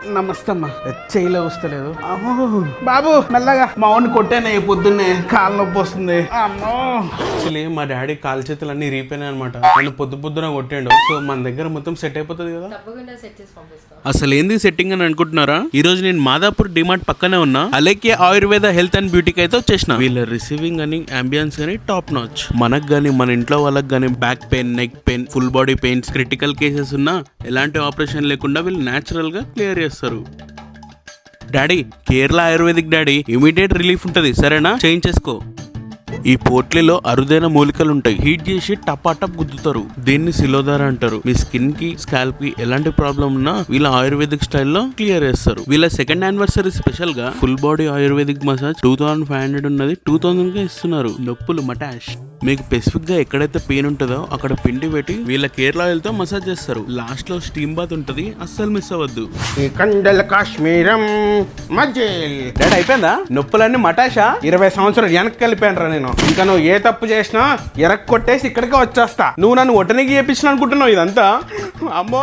నమస్తే అమ్మా. చేయలే వస్తలేదు. అమ్మో బాబు మెల్లగా మా వాడిని కొట్టాను పొద్దున్నే, కాలు నొప్పి వస్తుంది. అమ్మో యాక్చువల్లీ మా డాడీ కాలు చేతులు అన్ని రీపోయినాయి అనమాట. నన్ను పొద్దున కొట్టాడు. సో మన దగ్గర మొత్తం సెట్ అయిపోతుంది కదా. అసలు ఏంది సెట్టింగ్ అని అనుకుంటున్నారా? ఈ రోజు నేను మాదాపూర్ డిమార్ట్ పక్కనే ఉన్నా అలేకే ఆయుర్వేద హెల్త్ అండ్ బ్యూటీకి అయితే వచ్చేసిన. వీళ్ళ రిసీవింగ్ అని అంబియన్స్ అని టాప్ నాచ్. మనకు గానీ మన ఇంట్లో వాళ్ళకి గానీ back pain, neck pain, full body pains, critical cases ఉన్నా ఎలాంటి ఆపరేషన్ లేకుండా వీళ్ళు న్యాచురల్ గా క్లియర్ చేస్తారు. Daddy Kerala ayurvedic daddy, immediate relief ఉంటది సరేనా, చేయించేసుకో. ఈ పోట్లీలో అరుదైన మూలికలు ఉంటాయి. హీట్ చేసి టప్ గుద్దుతారు. దీన్ని సిలోదార అంటారు. మీ స్కిన్ కి, స్కాల్ప్ కి ఎలాంటి ప్రాబ్లం ఉన్నా వీళ్ళ ఆయుర్వేదిక్ స్టైల్లో క్లియర్ చేస్తారు. వీళ్ళ సెకండ్ యానివర్సరీ స్పెషల్ గా ఫుల్ బాడీ ఆయుర్వేదిక్ మసాజ్ 2500 ఉన్నది 2000 గా ఇస్తున్నారు. నొప్పులు మటాష్. మీకు స్పెసిఫిక్ గా ఎక్కడైతే పెయిన్ ఉంటుందో అక్కడ పిండి పెట్టి వీళ్ళ కేరళ ఆయిల్ తో మసాజ్ చేస్తారు. లాస్ట్ లో స్టీమ్ బాత్ ఉంటది, అస్సలు మిస్ అవ్వద్దు. కండల కాశ్మీరం మజిల్ డాడీ అయిపోయిందా? నొప్పులన్నీ మటాషా? 20 సంవత్సరాలు వెనక్కి వెళ్ళిపోయాను నేను. ఇంకా నువ్వు ఏ తప్పు చేసినా ఎరక్ కొట్టేసి ఇక్కడికే వచ్చేస్తా. నువ్వు నన్ను ఒట్టనికి చేపించిన అనుకుంటున్నావు ఇదంతా. అమ్మో.